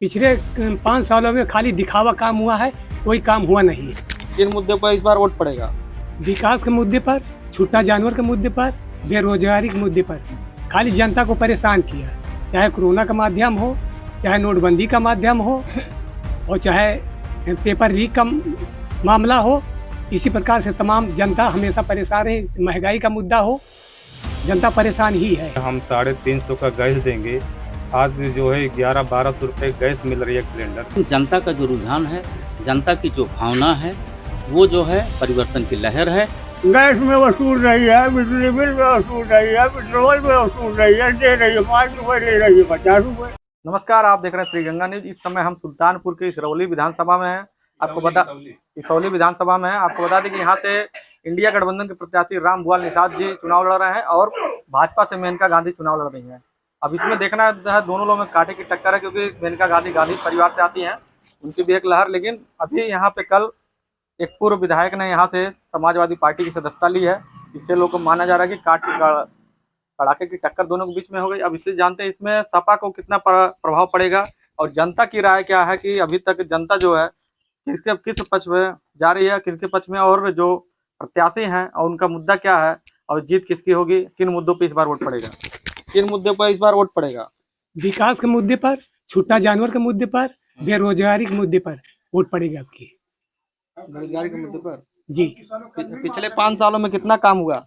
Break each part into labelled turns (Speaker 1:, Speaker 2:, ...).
Speaker 1: पिछले 5 सालों में खाली दिखावा काम हुआ है, कोई काम हुआ नहीं है।
Speaker 2: किन मुद्दे पर इस बार वोट पड़ेगा?
Speaker 1: विकास के मुद्दे पर, छूटा जानवर के मुद्दे पर, बेरोजगारी के मुद्दे पर खाली जनता को परेशान किया, चाहे कोरोना का माध्यम हो, चाहे नोटबंदी का माध्यम हो और चाहे पेपर लीक का मामला हो। इसी प्रकार से तमाम जनता हमेशा परेशान है। महंगाई का मुद्दा हो, जनता परेशान ही है।
Speaker 3: हम 350 का गैस देंगे, आज जो है 1100-1200 रुपये गैस मिल रही है सिलेंडर।
Speaker 4: जनता का जो रुझान है, जनता की जो भावना है, वो जो है परिवर्तन की लहर है।
Speaker 5: गैस में वसूल रही है, बिजली बिल में वसूल रही है, पेट्रोल में वसूल रही है, दे रही है 5 रुपये, दे रही है 50 रुपये।
Speaker 2: नमस्कार, आप देख रहे हैं श्री गंगा न्यूज। इस समय हम सुल्तानपुर के इसरौली विधानसभा में हैं। इसरौली विधानसभा में है। आपको बता दें कि यहाँ से इंडिया गठबंधन के प्रत्याशी रामभुआल निषाद जी चुनाव लड़ रहे हैं और भाजपा से मेनका गांधी चुनाव लड़ रही हैं। अब इसमें देखना है दोनों लोगों में कांटे की टक्कर है, क्योंकि मेनका गांधी गांधी परिवार से आती हैं, उनकी भी एक लहर। लेकिन अभी यहाँ पे कल एक पूर्व विधायक ने यहाँ से समाजवादी पार्टी की सदस्यता ली है। इससे लोगों को माना जा रहा है कि कड़ाके की टक्कर दोनों के बीच में हो गई। अब इससे जानते हैं इसमें सपा को कितना प्रभाव पड़ेगा और जनता की राय क्या है कि अभी तक जनता जो है किस पक्ष में जा रही है, किसके पक्ष में, और जो प्रत्याशी हैं और उनका मुद्दा क्या है और जीत किसकी होगी, किन मुद्दों पर इस बार वोट पड़ेगा। किन मुद्दों पर इस बार वोट पड़ेगा?
Speaker 1: विकास के मुद्दे पर, छूटा जानवर के मुद्दे पर, बेरोजगारी के मुद्दे पर वोट पड़ेगी आपकी।
Speaker 2: बेरोजगारी के मुद्दे पर
Speaker 1: जी।
Speaker 2: पिछले 5 सालों में कितना काम हुआ?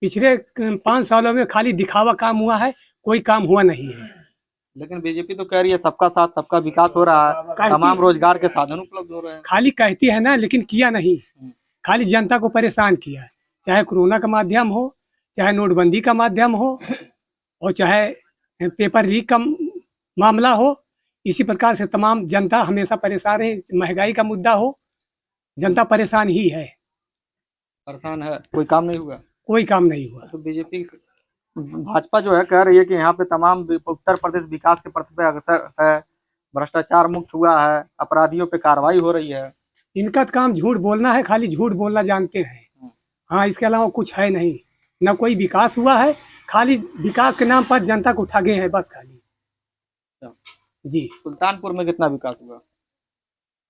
Speaker 1: पिछले 5 सालों में खाली दिखावा काम हुआ है, कोई काम हुआ नहीं है।
Speaker 2: लेकिन बीजेपी तो कह रही है सबका साथ सबका विकास हो रहा है, तमाम रोजगार के साधन उपलब्ध हो रहे हैं।
Speaker 1: खाली कहती है ना, लेकिन किया नहीं। खाली जनता को परेशान किया, चाहे कोरोना का माध्यम हो, चाहे नोटबंदी का माध्यम हो और चाहे पेपर लीक का मामला हो। इसी प्रकार से तमाम जनता हमेशा परेशान है। महंगाई का मुद्दा हो, जनता परेशान ही है।
Speaker 2: परेशान है, कोई काम नहीं हुआ।
Speaker 1: कोई काम नहीं हुआ।
Speaker 2: तो बीजेपी भाजपा जो है कह रही है कि यहाँ पे तमाम उत्तर प्रदेश विकास के पथ पे अग्रसर है, भ्रष्टाचार मुक्त हुआ है, अपराधियों पे कार्रवाई हो रही है।
Speaker 1: इनका काम झूठ बोलना है, खाली झूठ बोलना जानते हैं। हाँ, इसके अलावा कुछ है नहीं। न कोई विकास हुआ है, खाली विकास के नाम पर जनता को ठगे हैं बस खाली। जी।
Speaker 2: सुल्तानपुर में कितना विकास हुआ?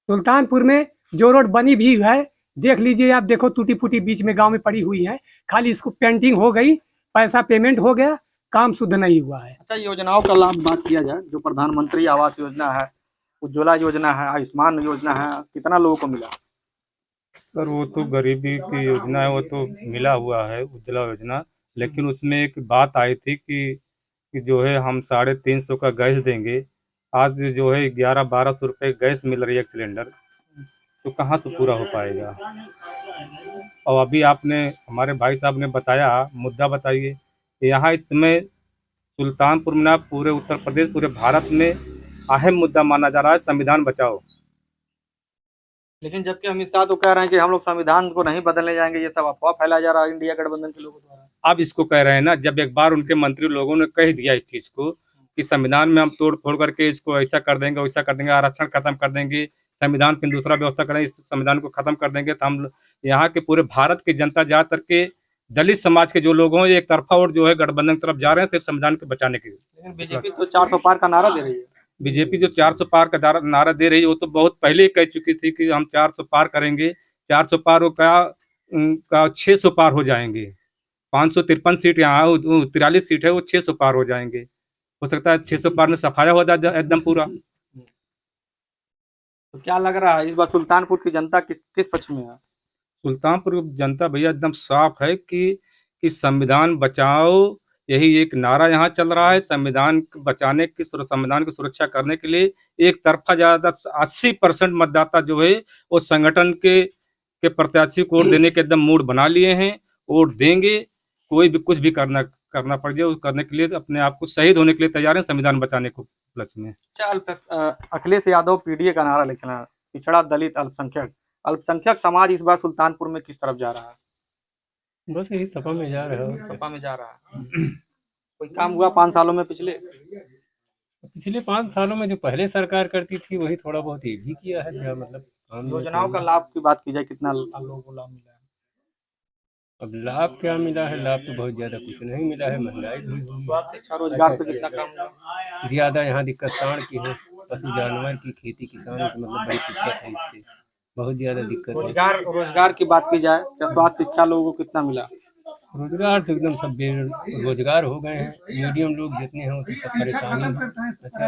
Speaker 1: सुल्तानपुर में जो रोड बनी भी है, देख लीजिए आप, देखो टूटी फूटी बीच में गांव में पड़ी हुई है। खाली इसको पेंटिंग हो गई, पैसा पेमेंट हो गया, काम शुद्ध नहीं हुआ है।
Speaker 2: अच्छा, योजनाओं का लाभ बात किया जाए, जो प्रधानमंत्री आवास योजना है, उज्ज्वला योजना है, आयुष्मान योजना है, कितना लोगों को मिला?
Speaker 3: सर वो तो गरीबी की योजना है, वो तो मिला हुआ है उज्ज्वला योजना। लेकिन उसमें एक बात आई थी कि जो है हम 350 का गैस देंगे, आज जो है 1100-1200 रुपये गैस मिल रही है सिलेंडर, तो कहाँ तो पूरा हो पाएगा। और अभी आपने हमारे भाई साहब ने बताया, मुद्दा बताइए। यहाँ इस समय सुल्तानपुर में, पूरे उत्तर प्रदेश, पूरे भारत में अहम मुद्दा माना जा रहा है संविधान बचाओ।
Speaker 2: लेकिन जबकि अमित शाह तो कह रहे हैं कि हम लोग संविधान को नहीं बदलने जाएंगे, ये सब अफवाह फैलाया जा रहा है इंडिया गठबंधन के लोगों द्वारा।
Speaker 3: अब इसको कह रहे हैं ना, जब एक बार उनके मंत्री लोगों ने कह दिया इस चीज़ को कि संविधान में हम तोड़ फोड़ करके इसको ऐसा कर देंगे, वैसा कर देंगे, आरक्षण खत्म कर देंगे, संविधान की दूसरा व्यवस्था करें, इस संविधान को खत्म कर देंगे, तो हम यहाँ के पूरे भारत की जनता, ज़्यादातर के दलित समाज के जो लोग हों, एक तरफा और जो है गठबंधन की तरफ जा रहे हैं सिर्फ संविधान को बचाने के लिए।
Speaker 2: लेकिन बीजेपी तो 400 पार का नारा दे रही है।
Speaker 3: बीजेपी जो 400 पार का नारा दे रही है, वो तो बहुत पहले ही कह चुकी थी कि हम 400 पार करेंगे। 400 पार हो का 600 पार हो जाएंगे। 553 सीट यहाँ 43 सीट है, वो 600 पार हो जाएंगे। हो सकता है 600 पार में सफाया हो जाए एकदम पूरा।
Speaker 2: तो क्या लग रहा है इस बार सुल्तानपुर की जनता किस पक्ष में है?
Speaker 3: सुल्तानपुर की जनता भैया एकदम साफ है कि संविधान बचाओ, यही एक नारा यहाँ चल रहा है। संविधान बचाने की, संविधान की सुरक्षा करने के लिए एक तरफा ज़्यादा 80% मतदाता जो है वो संगठन के प्रत्याशी को वोट देने के एकदम मूड बना लिए हैं। वोट देंगे, कोई भी कुछ भी करना पड़ जाए, उस करने के लिए अपने आप को शहीद होने के लिए तैयार है संविधान बचाने को उपलक्ष्य में।
Speaker 2: अखिलेश यादव पीडीए का नारा लिखना, पिछड़ा, दलित, अल्पसंख्यक समाज इस बार सुल्तानपुर में किस तरफ जा रहा है?
Speaker 1: बस यही सपा में जा रहा है।
Speaker 2: सपा में जा रहा है। कोई काम हुआ 5 सालों में?
Speaker 1: पिछले 5 सालों में जो पहले सरकार करती थी वही थोड़ा बहुत ये भी किया है। मतलब
Speaker 2: योजनाओं का लाभ की बात की जाए, कितना लोगों को लाभ मिला है?
Speaker 1: अब लाभ क्या मिला है? लाभ तो बहुत ज्यादा कुछ नहीं मिला है। महंगाई भी हुई,
Speaker 2: स्वास्थ्य, शिक्षा, रोजगार पे कितना काम हुआ?
Speaker 1: ज्यादा यहाँ दिक्कत साढ़ की है।
Speaker 6: पशु जानवर की खेती किसानों की मतलब बड़ी दिक्कत है, इससे बहुत ज़्यादा दिक्कत है।
Speaker 2: रोजगार की बात की जाए, क्या स्वास्थ्य शिक्षा लोगों को कितना मिला?
Speaker 6: रोजगार तो एकदम सब बेरोजगार हो गए हैं, मीडियम लोग जितने हैं उतनी सब परेशानी है। अच्छा,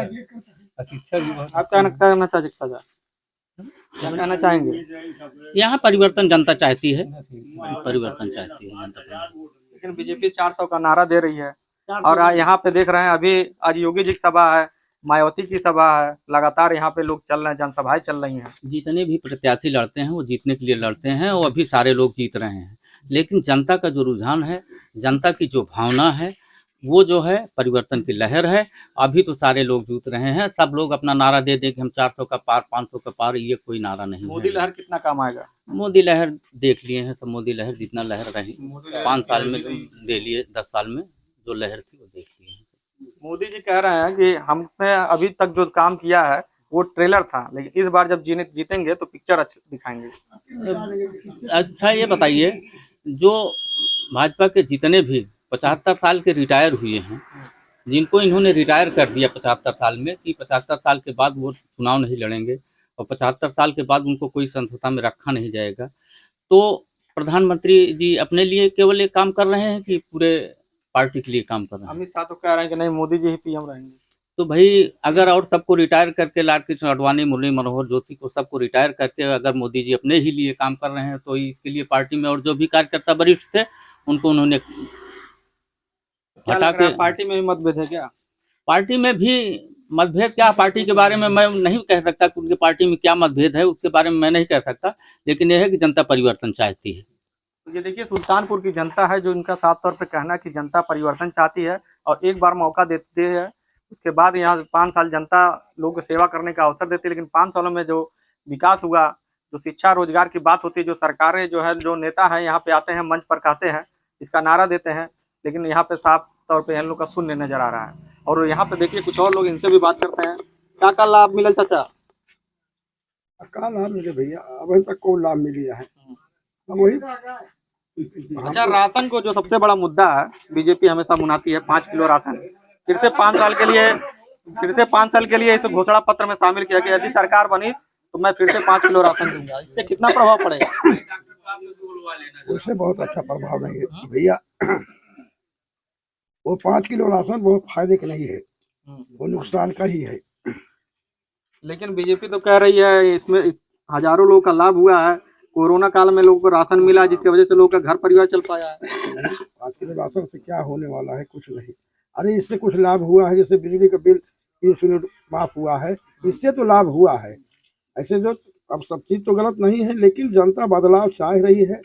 Speaker 6: और शिक्षा भी बहुत।
Speaker 2: आप क्या कहना चाहेंगे?
Speaker 4: यहाँ परिवर्तन जनता चाहती है, परिवर्तन चाहती है जनता।
Speaker 2: लेकिन बीजेपी 400 का नारा दे रही है और यहाँ पे देख रहे हैं अभी आज योगी जी की सभा है, मायावती की सभा है, लगातार यहाँ पे लोग चल रहे हैं, जनसभाएं चल रही हैं।
Speaker 4: जितने भी प्रत्याशी लड़ते हैं वो जीतने के लिए लड़ते हैं और अभी सारे लोग जीत रहे हैं, लेकिन जनता का जो रुझान है, जनता की जो भावना है, वो जो है परिवर्तन की लहर है। अभी तो सारे लोग जीत रहे हैं, सब लोग अपना नारा दे दे कि हम 400 का पार, 500 का पार, ये कोई नारा नहीं है।
Speaker 2: मोदी लहर कितना काम आएगा?
Speaker 4: मोदी लहर देख लिए हैं, तो मोदी लहर जितना लहर रही 5 साल में दे लिए, 10 साल में जो लहर थी वो देख लिए हैं।
Speaker 2: मोदी जी कह रहे हैं कि हमने अभी तक जो काम किया है वो ट्रेलर था, लेकिन इस बार जब जीतेंगे तो पिक्चर अच्छी दिखाएंगे।
Speaker 4: अच्छा ये बताइए, जो भाजपा के जितने भी 75 साल के रिटायर हुए हैं, जिनको इन्होंने रिटायर कर दिया 75 साल में कि 75 साल के बाद वो चुनाव नहीं लड़ेंगे और 75 साल के बाद उनको कोई संसद में रखा नहीं जाएगा, तो प्रधानमंत्री जी अपने लिए केवल एक काम कर रहे हैं कि पूरे पार्टी के लिए काम कर रहे हैं?
Speaker 2: अमित शाह तो कह रहे हैं कि नहीं, मोदी जी ही पीएम रहेंगे।
Speaker 4: तो भाई अगर और सबको रिटायर करके, लालकृष्ण आडवाणी, मुरली मनोहर जोशी को सबको रिटायर करके अगर मोदी जी अपने ही लिए काम कर रहे हैं, तो इसके लिए पार्टी में और जो भी कार्यकर्ता वरिष्ठ थे उनको उन्होंने हटा के।
Speaker 2: पार्टी में भी मतभेद है क्या?
Speaker 4: पार्टी में भी मतभेद क्या, पार्टी के बारे में मैं नहीं कह सकता कि उनकी पार्टी में क्या मतभेद है, उसके बारे में मैं नहीं कह सकता, लेकिन यह है कि जनता परिवर्तन चाहती है।
Speaker 2: ये देखिए, सुल्तानपुर की जनता है जो इनका साफ तौर पे कहना है कि जनता परिवर्तन चाहती है और एक बार मौका देती है, उसके बाद यहाँ 5 साल जनता लोगों को सेवा करने का अवसर देती है। लेकिन 5 सालों में जो विकास हुआ, जो शिक्षा रोजगार की बात होती है, जो सरकारें जो है, जो नेता है यहाँ पे आते हैं, मंच पर कहते हैं, इसका नारा देते हैं, लेकिन यहाँ पे साफ तौर पे इन लोग का शून्य नजर आ रहा है। और यहाँ पे देखिए कुछ और लोग, इनसे भी बात करते हैं। क्या लाभ मिले चाचा?
Speaker 5: का लाभ मिले भैया, अभी तक कोई लाभ मिली है वही।
Speaker 2: अच्छा, राशन को जो सबसे बड़ा मुद्दा है, बीजेपी हमेशा मुनाती है 5 किलो राशन, फिर से 5 साल के लिए इस घोषणा पत्र में शामिल किया कि यदि सरकार बनी तो मैं फिर से 5 किलो राशन दूंगा। इससे कितना प्रभाव पड़ेगा?
Speaker 5: उससे बहुत अच्छा प्रभाव नहीं है भैया। वो 5 किलो राशन बहुत फायदे का नहीं है, वो नुकसान का ही है।
Speaker 2: लेकिन बीजेपी तो कह रही है इसमें हजारों लोगों का लाभ हुआ है, कोरोना काल में लोगों को राशन मिला, जिसकी वजह से लोगों का घर परिवार चल पाया है।
Speaker 5: 5 किलो राशन से क्या होने वाला है? कुछ नहीं। अरे इससे कुछ लाभ हुआ है, जैसे बिजली का बिल 30 यूनिट माफ हुआ है, इससे तो लाभ हुआ है। ऐसे जो अब सब चीज तो गलत नहीं है, लेकिन जनता बदलाव चाह रही है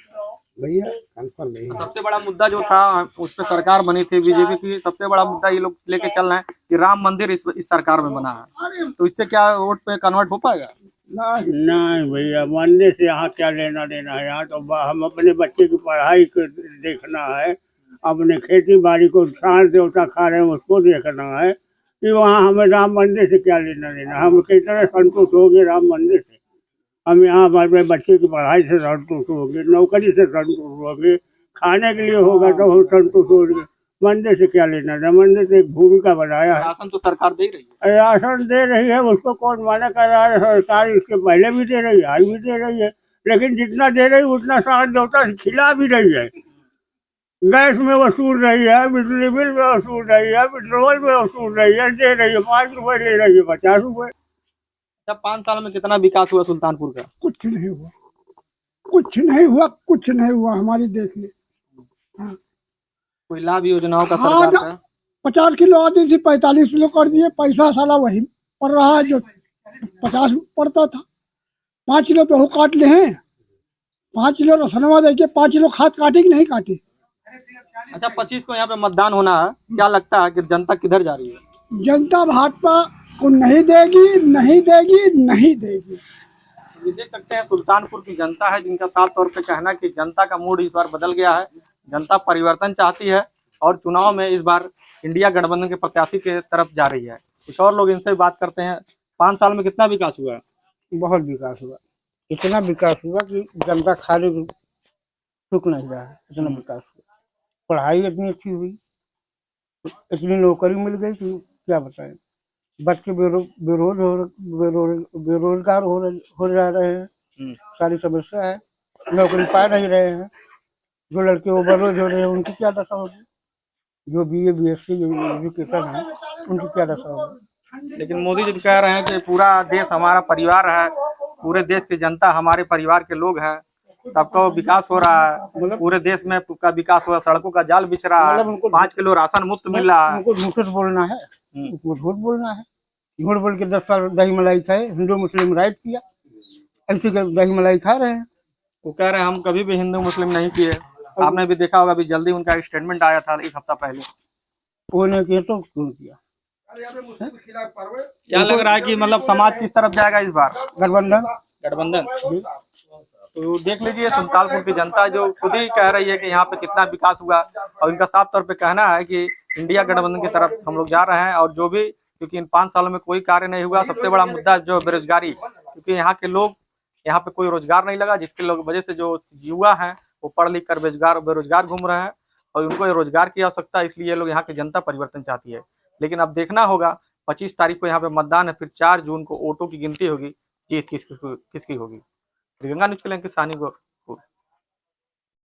Speaker 5: भैया, कंफर्म नहीं है।
Speaker 2: सबसे बड़ा मुद्दा जो था उस पर सरकार बनी थी बीजेपी की, सबसे बड़ा मुद्दा ये लोग लेके चल रहे हैं कि राम मंदिर इस सरकार में बना है, तो इससे क्या वोट पे कन्वर्ट हो पाएगा?
Speaker 5: नहीं भैया, मानने से यहाँ क्या लेना देना है। यहाँ तो हम अपने बच्चे की पढ़ाई को देखना है, अपने खेती बाड़ी को सांस देवता खा रहे हैं उसको देखना है, कि वहाँ हमें राम मंदिर से क्या लेना देना। हम किस तरह संतुष्ट हो गए राम मंदिर से? हम यहाँ हमारे बच्चे की पढ़ाई से संतुष्ट हो गए, नौकरी से संतुष्ट हो गए, खाने के लिए होगा तो हम संतुष्ट हो गए। मंदिर से क्या लेना है? मंदिर से एक भूमिका बनाया है।
Speaker 2: राशन तो सरकार दे रही है,
Speaker 5: राशन दे रही है, उसको कौन माना कर रहा है? सरकार इसके पहले भी दे रही है, आज भी दे रही है, लेकिन जितना दे रही है उतना सांस देवता से खिला भी रही है। गैस में वसूल रही है, बिजली बिल में वसूल रही है, पेट्रोल में वसूल रही है, दे रही है 5 रुपए, ले रही है 50 रुपए।
Speaker 2: जब 5 साल में कितना विकास हुआ सुल्तानपुर का?
Speaker 5: कुछ नहीं हुआ, कुछ नहीं हुआ, कुछ नहीं हुआ हमारी देख ले।
Speaker 2: कोई लाभ योजनाओं का सरकार का?
Speaker 5: 50 किलो आती थी, 45 किलो कर दिए। पैसा साला वही पड़ रहा है जो 50 पड़ता था। 5 किलो तो काट ले हैं, 5 किलो रसनवा देखिए, 5 किलो खाद काटी कि नहीं काटी?
Speaker 2: अच्छा, 25 को यहाँ पे मतदान होना है, क्या लगता है कि जनता किधर जा रही है?
Speaker 5: जनता भाजपा को नहीं देगी, नहीं देगी, नहीं देगी।
Speaker 2: ये देख सकते हैं सुल्तानपुर की जनता है, जिनका साफ तौर पे कहना है कि जनता का मूड इस बार बदल गया है, जनता परिवर्तन चाहती है और चुनाव में इस बार इंडिया गठबंधन के प्रत्याशी के तरफ जा रही है। कुछ और लोग इनसे बात करते हैं। 5 साल में कितना विकास हुआ?
Speaker 5: बहुत विकास हुआ, इतना विकास हुआ कि जनता खाली रुक नहीं रहा है, इतना विकास हुआ। पढ़ाई इतनी अच्छी हुई, इतनी नौकरी मिल गई कि क्या बताएं। बच्चे बेरोजगार हो जा रहे हैं। सारी समस्या है, नौकरी पा नहीं रहे हैं। जो लड़के ओवरलोड हो रहे हैं उनकी क्या दशा होगी, जो BA BSc एजुकेशन है उनकी क्या दशा होगी।
Speaker 2: लेकिन मोदी जी कह रहे हैं कि पूरा देश हमारा परिवार है, पूरे देश की जनता हमारे परिवार के लोग हैं, सबका विकास हो रहा है, पूरे देश में का विकास हो रहा है, सड़कों का जाल बिछ रहा है, 5 किलो राशन मुफ्त मिल रहा है।
Speaker 5: उनको झूठ बोलना है, उनको झूठ बोलना है। झूठ बोल के 10 साल दही मलाई खाए, हिंदू मुस्लिम राइट किया, ऐसे दही मलाई खा रहे हैं।
Speaker 2: वो कह रहे हैं हम कभी भी हिंदू मुस्लिम नहीं किए। आपने भी देखा होगा, अभी जल्दी उनका एक स्टेटमेंट आया था 1 हफ्ता पहले।
Speaker 5: वो नहीं किया तो क्यों किया।
Speaker 2: क्या लग रहा है कि मतलब समाज किस तरफ जाएगा इस बार? गठबंधन। तो देख लीजिए सुल्तानपुर की जनता जो खुद ही कह रही है कि यहाँ पे कितना विकास हुआ, और इनका साफ तौर पे कहना है कि इंडिया गठबंधन की तरफ हम लोग जा रहे हैं। और जो भी, क्योंकि इन 5 सालों में कोई कार्य नहीं हुआ, सबसे बड़ा मुद्दा जो बेरोजगारी, क्योंकि यहाँ के लोग, यहाँ पे कोई रोजगार नहीं लगा, जिसके वजह से जो युवा हैं वो पढ़ लिख कर बेरोजगार घूम रहे हैं, और उनको रोजगार की आवश्यकता है। इसलिए लोग यहाँ की जनता परिवर्तन चाहती है। लेकिन अब देखना होगा, 25 तारीख को यहाँ पे मतदान है, फिर 4 जून को वोटों की गिनती होगी, जीत किसकी होगी। श्रीगंगा न्यूज़ के लिए किसानी को